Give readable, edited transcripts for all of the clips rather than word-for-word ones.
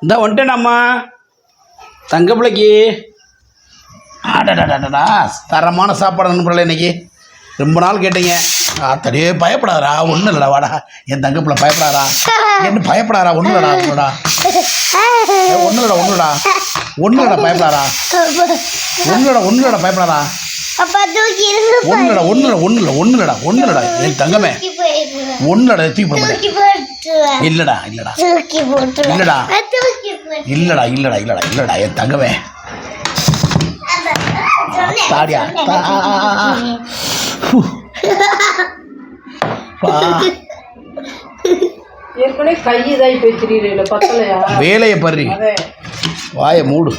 இந்த வந்துட்டேனாம்மா தங்க பிள்ளைக்கு. ஆடாடாடாடா தரமான சாப்பாடு நண்பர்களே இன்னைக்கு. ரொம்ப நாள் கேட்டீங்க. தடியே பயப்படாதா, ஒன்றும் இல்லைடா. வாடா என் தங்க பிள்ளை பயப்படாதா, என்ன பயப்படாதா, ஒன்றும் இல்லடா, ஒன்றுடா ஒன்றும் இல்லடா, ஒன்றுடா ஒன்றும் இல்லடா, பயப்படாதா, ஒன்றும் இல்லடா, பயப்படாதா, ஒன்றுடா, ஒன்றும் இல்லடா என் தங்கமே, ஒன்றுடா தூக்கி போட இல்லடா இல்லடா இல்லடா இல்லடா இல்லடா இல்லடா இல்லடா என் தங்கமே. தாடியா வேலையை பறி வாய மூடு.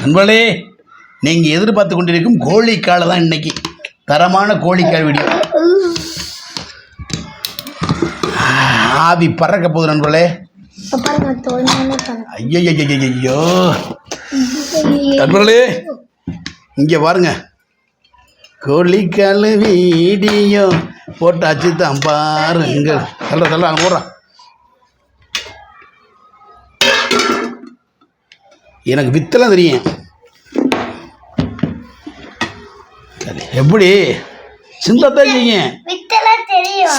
நண்பர்களே, நீங்க எதிர்பார்த்து கொண்டிருக்கும் கோழிக்கால் தான் இன்னைக்கு. தரமான கோழிக்கால் வீடியோ. ஆவி பறக்க போகுது நண்பர்களே. ஐயோ நண்பர்களே, இங்கே பாருங்க, கோழிக்கால் வீடியோ போட்டாச்சு தான் பாருங்க. சொல்ல அங்கே போடுறான். எனக்கு வித்தெல்லாம் தெரியும். எப்படி சிந்தத்தான் செய்யும்.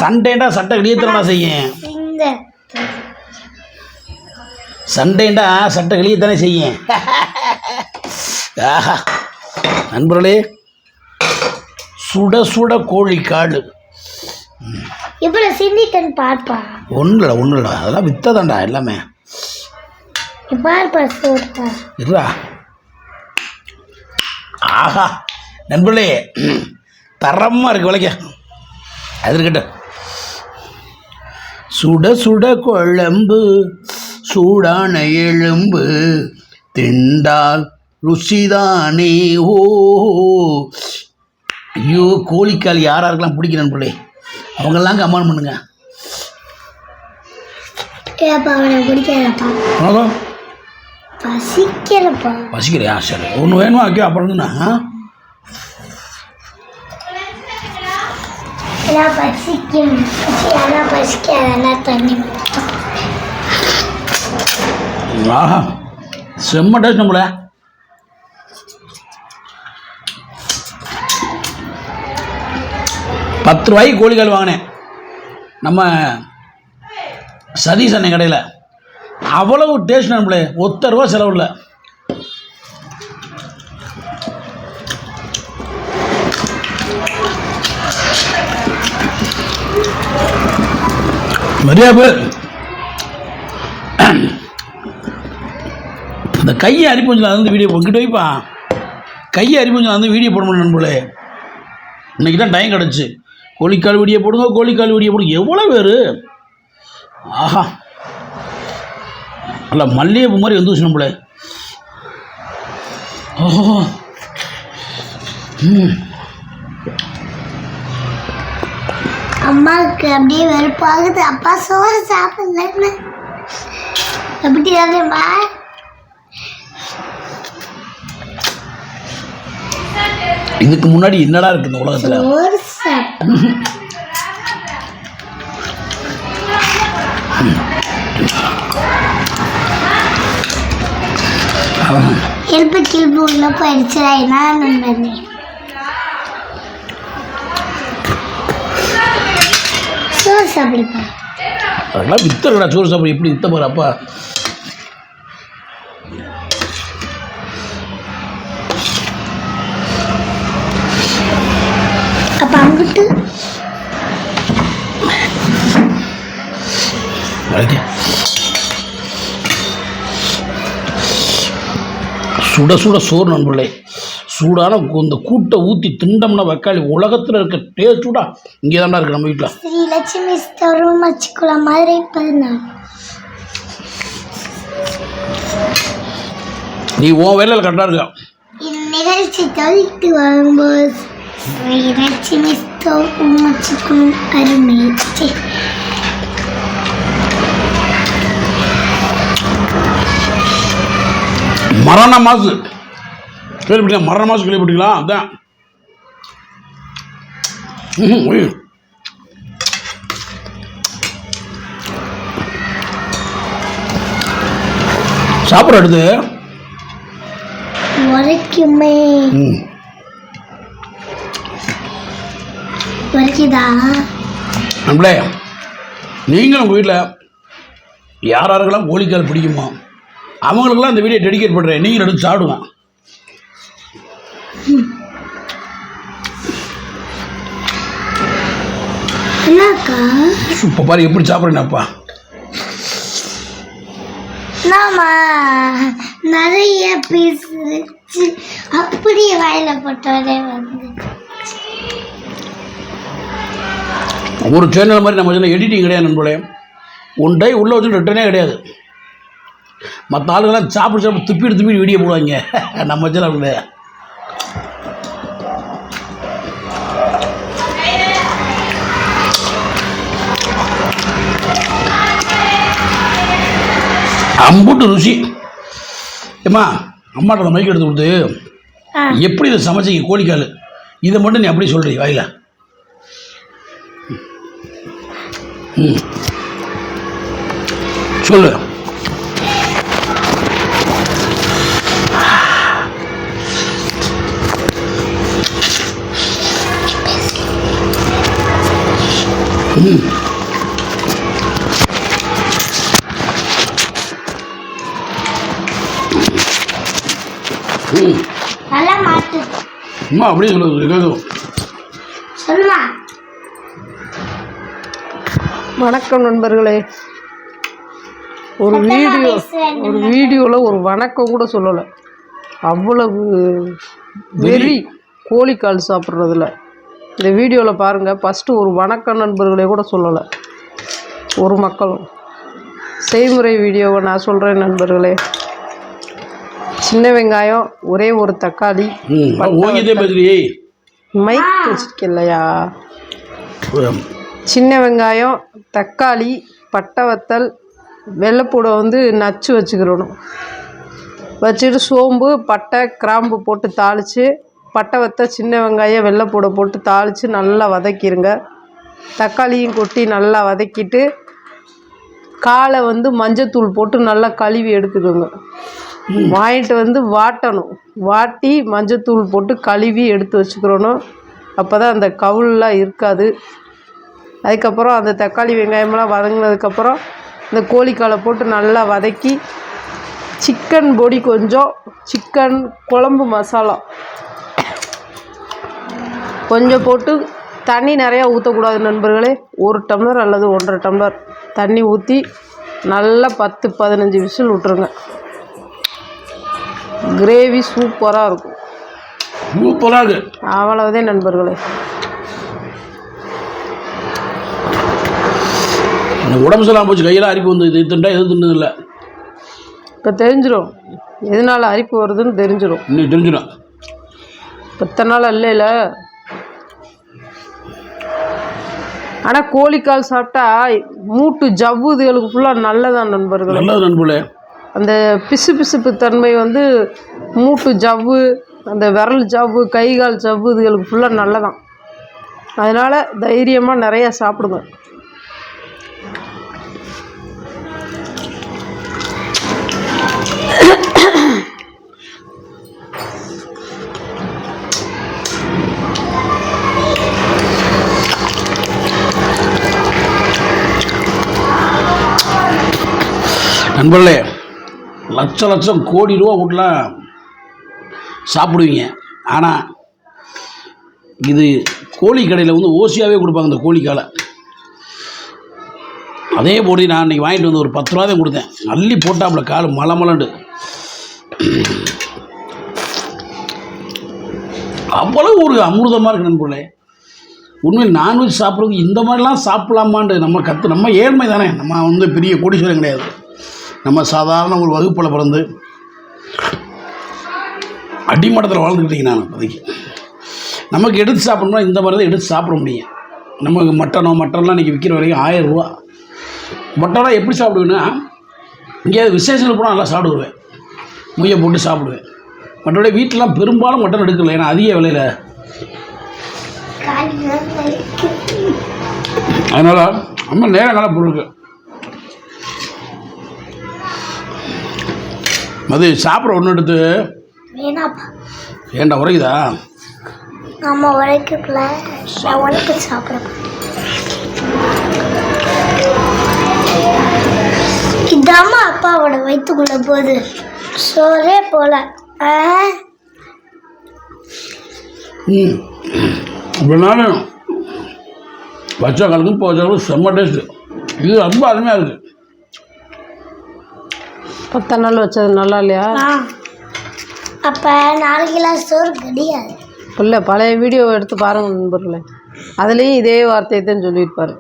சண்டேண்டா சட்டை கிளியத்தனா செய்யும். சண்டேண்டா சட்டை கிளியத்தானே செய்யும். நண்பர்களே, சுட சுட கோழிக்கால் ஒன்றுடா அதெல்லாம் வித்ததாண்டா எல்லாமே. இருடா. ஆஹா நண்பர்களே, தரமாக இருக்கு விலைக்க. அது இருக்கட்டும். சுட சுட குழம்பு, சூடான எலும்பு, திண்டால் ருசிதானே. ஓ ஐயோ, கோழிக்கால் யாராருக்கெல்லாம் பிடிக்கும் நண்பர்களே, அவங்கெல்லாம் கமெண்ட் பண்ணுங்க. பசிக்கிறியா? சரி, ஒன்று வேணுமா? வைக்க அப்புறம் ஆஹா செம்ம டேஸ்ட் நம்மள. ₹10 கோழிக்கால் வாங்கினேன் நம்ம சதீஷ் அண்ணன் கடையில். அவ்வளவு டேஸ்ட் நம்மளே. ₹1 செலவு இல்லை. நிறையா பேர் இந்த கையை அரிப்பூஞ்சில் வந்து வீடியோ போக்கிட்டு வைப்பா. கையை அரிப்பூஞ்சில் வந்து வீடியோ போட முடியும் நண்பர்களே. இன்றைக்கி தான் டைம் கிடச்சி. கோழிக்கால் வீடியோ போடுங்க, கோழிக்கால் வீடியோ போடுங்க. எவ்வளோ பேர். ஆஹா அல்ல மல்லிகைப்பூ மாதிரி வந்துச்சு நம்மளே. ஓஹோ அம்மாவுக்கு அப்படியே வெறுப்பாகுது. அப்பா சோறு சாப்பிடல. எப்படி அதுமா இதுக்கு முன்னாடி என்னடா இருக்கு இந்த உலகத்துல? எல்பு கில்பு உள்ள போயிடுச்சு. என்ன சோறு சாப்பிடுப்பா. அதெல்லாம் வித்தரடா. சோறு சாப்பிடு. எப்படி வித்த போற அப்பா? அப்ப அங்கிட்டு சுட சுட சோறு நண்பர்களே. சூடான இந்த கூட்டை ஊற்றி திண்டம்னா வக்காளி உலகத்தில் இருக்க டேஸ்டூடா இங்கே தான்டா இருக்குது நம்ம வீட்டில். ஸ்ரீ லட்சுமி ஸ்டோர் மச்சிக்குளம் மதுரை 14. நீ உன் வேலையில் கரெக்டாக இருக்கா. இந்நிகழ்ச்சி தொழித்து வரும்போது ஸ்ரீ லட்சுமி ஸ்டோர் மச்சிக்குளம் அருமை. மரண மாசு கேள்விப்பட்டீங்களா? மரண மாசு கேள்விப்பட்டீங்களா? அதான் சாப்பிட்ற எடுத்து உரைக்குமே. உரைக்குதா? நம்மளே நீங்களும் உங்கள் வீட்டில் யார் யாருக்கெல்லாம் கோழிக்கால் பிடிக்குமோ அவங்களுக்கெல்லாம் இந்த வீடியோ டெடிகேட் பண்ணுறேன். நீங்கள் எடுத்து சாப்பிடுங்க. என்னக்கா இப்போ பாரு எப்படி சாப்பிட்றேன்னாப்பா. நாம நிறைய பீஸ் வச்சு அப்படியே வாயில போட்டோடே வந்து ஒரு சேனல் மாதிரி நம்ம சேனல் எடிட்டிங் கிடையாது நண்பர்களே. ஒன் டே உள்ளே வச்சு ரிட்டனே கிடையாது. மற்ற ஆளுங்கெல்லாம் சாப்பிட்டு துப்பிட்டு வீடியோ போடுவாங்க. நம்ம சேனல் கிடையாது. அம்புட்டு ருசி. ஏம்மா அம்மாட்ட மைக் எடுத்து கொடுத்து எப்படி இதை சமைச்சிங்க கோழிக்கால், இதை மட்டும் நீ அப்படி சொல்கிறீ வாயில. சொல்லு. நல்லா மாட்டு. அம்மா அப்படியே சொல்லுது கேட்கும். சொல்லுமா. வணக்கம் நண்பர்களே. ஒரு வீடியோவில் ஒரு வணக்கம் கூட சொல்லலை. அவ்வளவு வெறி கோழிக்கால் சாப்பிட்றதுல. இந்த வீடியோவில் பாருங்கள், ஃபஸ்ட்டு ஒரு வணக்கம் நண்பர்களே கூட சொல்லலை ஒரு மக்களும். செய்முறை வீடியோவை நான் சொல்கிறேன் நண்பர்களே. சின்ன வெங்காயம், ஒரே ஒரு தக்காளி, மைக் வச்சுருக்கலையா, சின்ன வெங்காயம், தக்காளி, பட்டை வத்தல், வெள்ளைப்பூடை வந்து நச்சு வச்சுக்கிறணும். வச்சுட்டு சோம்பு, பட்டை, கிராம்பு போட்டு தாளித்து, பட்டை வத்தல், சின்ன வெங்காயம், வெள்ளைப்பூடை போட்டு தாளித்து நல்லா வதக்கிடுங்க. தக்காளியும் கொட்டி நல்லா வதக்கிட்டு காலை வந்து மஞ்சத்தூள் போட்டு நல்லா கழுவி எடுத்துக்கோங்க. வாங்கிட்டு வந்து வாட்டணும். வாட்டி மஞ்சத்தூள் போட்டு கழுவி எடுத்து வச்சுக்கிறணும். அப்போ தான் அந்த கவுளெலாம் இருக்காது. அதுக்கப்புறம் அந்த தக்காளி வெங்காயமெல்லாம் வதங்கினதுக்கப்புறம் இந்த கோழிக்காலை போட்டு நல்லா வதக்கி சிக்கன் பொடி கொஞ்சம், சிக்கன் குழம்பு மசாலா கொஞ்சம் போட்டு, தண்ணி நிறையா ஊற்றக்கூடாது நண்பர்களே. 1 டம்ளர் அல்லது 1.5 டம்ளர் தண்ணி ஊற்றி நல்லா 10-15 விசில் விட்டுருங்க. கிரேவி சூப்பராக இருக்கும். சூப்பராக இருக்கு. அவ்வளவுதான் நண்பர்களே. உடம்பு சரியில்லாம போச்சு, கையெல்லாம் அரிப்பு வந்து. இது திண்டா எதுவும் தின்னது இல்லை. இப்போ தெரிஞ்சிடும் எதனால் அரிப்பு வருதுன்னு தெரிஞ்சிடும். இன்னும் தெரிஞ்சிடும். 10 நாள் இல்லைல்ல. ஆனால் கோழிக்கால் சாப்பிட்டா மூட்டு ஜவ்வு இதுகளுக்கு ஃபுல்லாக நல்லதான் நண்பர்கள். நல்லது நண்பர்களே. அந்த பிசுபிசுப்பு தன்மை வந்து மூட்டு ஜவ்வு, அந்த விரல் ஜவ்வு, கை கால் ஜவ்வு இதுகளுக்கு ஃபுல்லாக நல்லதான். அதனால் தைரியமாக நிறையா சாப்பிடுங்க. நண்பர்களே, லட்சம் கோடி ரூபா வீட்டெலாம் சாப்பிடுவீங்க. ஆனால் இது கோழி கடையில் வந்து ஓசியாகவே கொடுப்பாங்க இந்த கோழிக்காலை. அதே போடி நான் இன்றைக்கி வாங்கிட்டு வந்து ஒரு 10 ரூபா தான் கொடுத்தேன். அள்ளி போட்டாப்புல கால் மலமலண்டு. அவ்வளோ ஒரு அமிர்தமாக இருக்குது நண்பர்களே. உண்மையில் நான்வெஜ் சாப்பிட்றதுக்கு இந்த மாதிரிலாம் சாப்பிட்லாமான்னு நம்ம ஏழ்மை தானே. நம்ம வந்து பெரிய கோடீஸ்வரம் கிடையாது. நம்ம சாதாரண ஒரு வகுப்பில் பிறந்து அடிமட்டத்தில் வாழ்ந்துக்கிட்டீங்க. நான் இப்போதைக்கு நமக்கு எடுத்து சாப்பிட்ணும்னா இந்த மாதிரி தான் எடுத்து சாப்பிட முடியும். நமக்கு மட்டன்லாம் இன்றைக்கி விற்கிற வரைக்கும் 1000 ரூபா. மட்டன்லாம் எப்படி சாப்பிடுவேன்னா, எங்கேயாவது விசேஷங்கள் போனால் நல்லா சாப்பிடுவேன், முய்யை போட்டு சாப்பிடுவேன். மற்றபடி வீட்டிலலாம் பெரும்பாலும் மட்டன் எடுக்கல, ஏன்னா அதிக விலையில். அதனால் நம்ம நேரங்கால பொருளுக்கு அது சாப்பிட்ற ஒன்று எடுத்து வேணாப்பா. ஏன்டா உரைக்குதா? நம்ம உழைக்கல, நான் உழைக்க சாப்பிட்றேன். இதாம்மா அப்பாவோட வயிற்றுக்குள்ள போகுது, சோறே போல. அப்படின்னாலும் வச்ச காலுக்கும் போச்சாலும் செம்ம டேஸ்ட்டு. இது ரொம்ப அருமையாக இருக்குது. 10 நாள் வச்சது நல்லா இல்லையா? அப்போ 4 கிலோ சோறு கிடையாது. இல்லை, பழைய வீடியோ எடுத்து பாருங்க நண்பர்களே, அதுலேயும் இதே வார்த்தையை தான் சொல்லியிருப்பார்.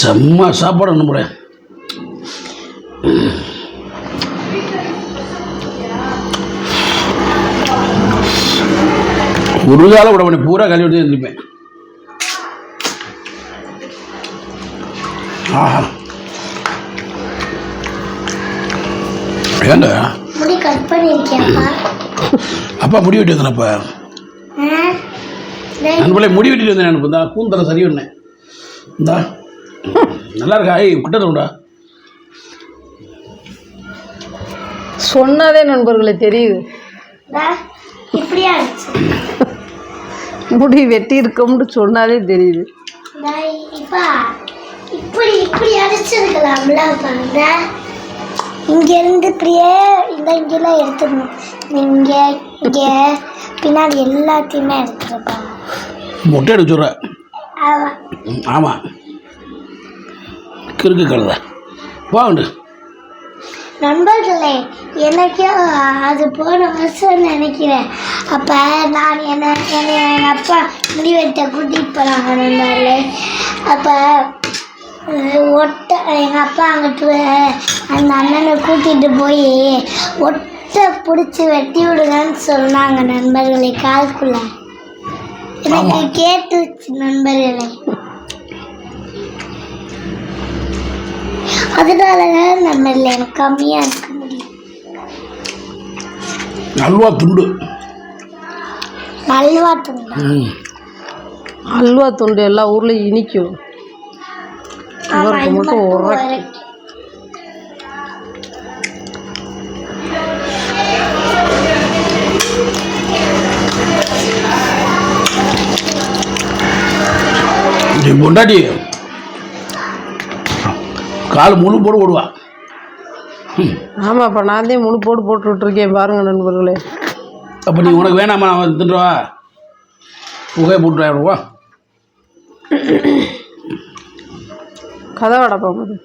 செம்ம சாப்பாடு நம்மளே. ஒரு கால விட பண்ணி பூரா கழுவி விட்டு இருந்துப்பேன். ஆஹா, ஏண்டா முடி கட் பண்ணியிருக்கியாப்பா? அப்பா முடி வெட்டி வந்தேனப்பா. நண்பர்களே, முடி வெட்டிட்டு வந்தேன். எனக்கு தான் கூந்தலை சரி பண்ணேன். இந்தா நல்லா இருக்கா? கிட்ட உண்டா சொன்னாதே நண்பர்களே தெரியுது. இப்படியா முடி வெட்டி இருக்கோம்னு சொன்னாலே தெரியுது. இப்பா இப்படி இப்படி அடிச்சிருக்கலாம்ல பாருங்க. இங்கேருந்து இப்படியே இங்கெல்லாம் எடுத்துக்கணும். இங்கே இங்கே பின்னாடி எல்லாத்தையுமே எடுத்துருப்பாங்க. மொட்டை எடுக்க சொல்ற? ஆமாம், கிறுக்கு கழுத வாண்டு. நண்பர்களே, எனக்கே அது போன வருஷம் நினைக்கிறேன். அப்போ நான் எங்கள் அப்பா முடிவெட்ட கூட்டிகிட்டு போனாங்க நண்பர்களே. அப்போ எங்கள் அப்பா அங்கிட்டு அந்த அண்ணனை கூட்டிகிட்டு போய் ஒட்டை பிடிச்சி வெட்டி விடுங்கன்னு சொன்னாங்க நண்பர்களே. காலுக்குள்ள எனக்கு கேட்டுச்சு நண்பர்களே. அதனால நம்ம எனக்கு கம்மியாக இருக்க முடியும். அல்வா துண்டு, அல்வா துண்டு, அல்வா துண்டு எல்லா ஊர்லேயும் இனிக்கும். இவருக்கு மட்டும் உரைக்கும். பொண்டாட்டி கால் முழு போடு போடுவா. ஆமாம், இப்போ நான் தான் முழு போட்டு போட்டுட்ருக்கேன் பாருங்கள் நண்பர்களே. அப்போ நீ உனக்கு வேணாமா? நான் தின்றுவா, புகை போட்டுருவா. கதை வடை போகுது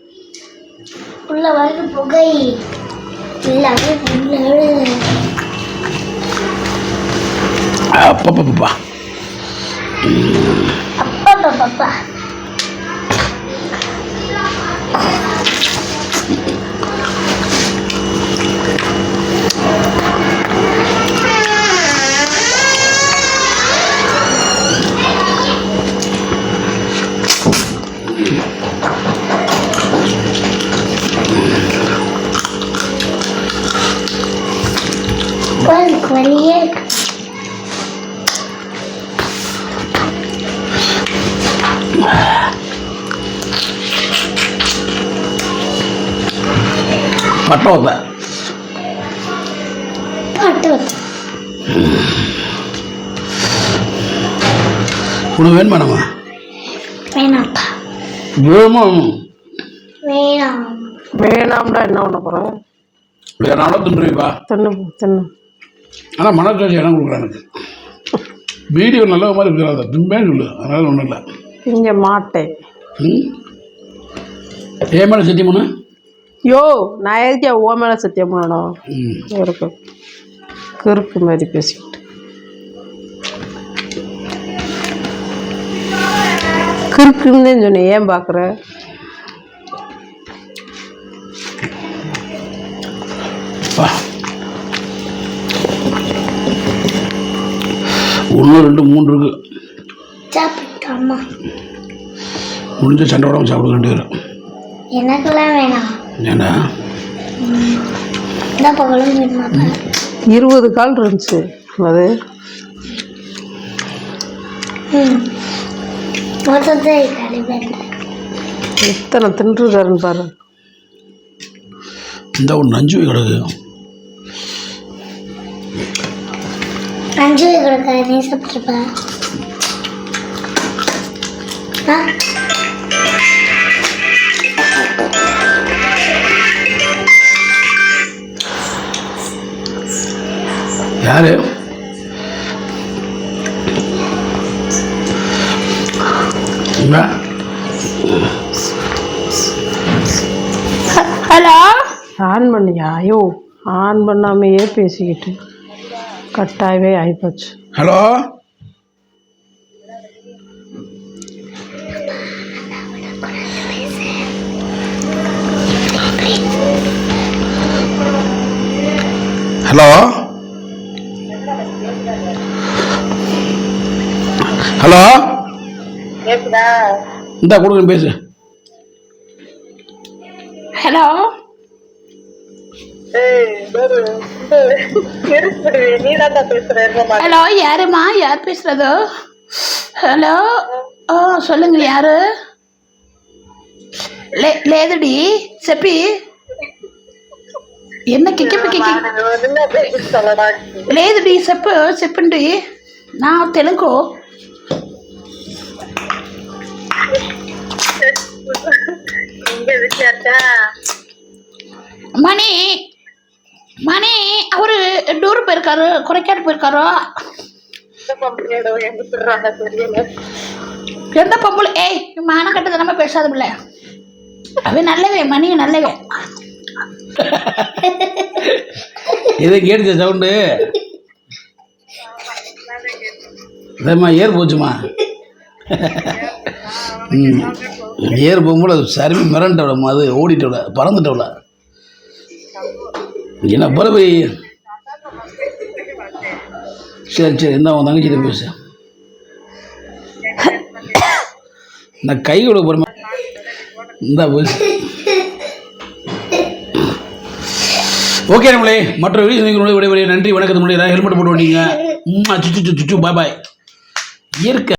உள்ள வந்து புகை எல்லாமே அப்பப்பா அப்பப்பா. வெளியே பட்டை வைப்ப. உனக்கு வேணுமா? நம்ம வேணாப்பா. வேணுமா? வேணாம். வேணாம்டா என்ன பண்ண போகிறேன்? வேணாலும் தின்றுவா. தின்னு. ஆனால் மனசாட்சி இடம் கொடுக்குறேன். எனக்கு வீடியோ நல்ல மாதிரி இருக்கிறாங்க, திம்பேன்னு சொல்லு. அதனால ஒன்றும் இல்லை. இங்கே மாட்டேன். ஏன் மேலே சத்தியம் பண்ணு? யோ, நான் எதுக்கே ஓ மேலே சத்தியம் பண்ணணும்? இருக்கு கிறுக்கு மாதிரி பேசிக்கிட்டு. கிறுக்குன்னு தான் சொன்னேன். ஏன் பார்க்குற? ஒன்று 2 3 இருக்கு. சாப்பிட்டாமா முடிஞ்ச சண்டை உடம்பு சாப்பிட வேண்டிய வரும். எனக்கெல்லாம் வேணாம். ஏன்னா இந்த பகலும் வேணுமாப்பா 20 கால் இருந்துச்சு அது. மொத்தத்தை காலி பண்ணேன். எத்தனை தின்றுருக்காருன்னு பாரு. இந்த ஒரு நஞ்சு கிடக்கு. அஞ்சு கிடக்கா நீ சாப்பிட்ருப்பா. யாரு ஹலோ ஆன் பண்ணியா? ஐயோ ஆன் பண்ணாமையே பேசிக்கிட்டு கட்டாயவே ஆகிப்போச்சு. ஹலோ ஹலோ ஹலோ இந்தா கொடுங்க பேசு. ஹலோ ஹலோ யாருமா? யார் பேசுறது? ஹலோ சொல்லுங்க யாரு? లేదడి చెప్పి என்ன కిక్కి లేదడి చెప్పండి నా తెలుగు மணி மணி அவரு டூர் போயிருக்காரு, கொடைக்கானல் போயிருக்காரு. எந்த பொம்பளை? ஏய் மான கட்டது நம்ம பேசாதுல்ல. அவன் நல்லவே, மணி நல்லவே. இதை கேட்டுச்ச சவுண்டு? அதேம்மா ஏர் போச்சுமா. ஏர் போகும்போது அது சருமி மிரண்டவிடமா, அது ஓடிட்டவிட, பறந்துட்டவிட. என்ன பறவை? சரி சரி, என்ன உன் தங்கச்சிட்ட பேசு. இந்த கையோட பொறுமை இந்தா போய். ஓகே நம்மளே, மற்ற வீடியோ விடைபெரிய நன்றி வணக்கத்து முடியாது. ஹெல்மெட் போட்டு வந்தீங்க. சுச்சு பாய் பாய். இயற்கை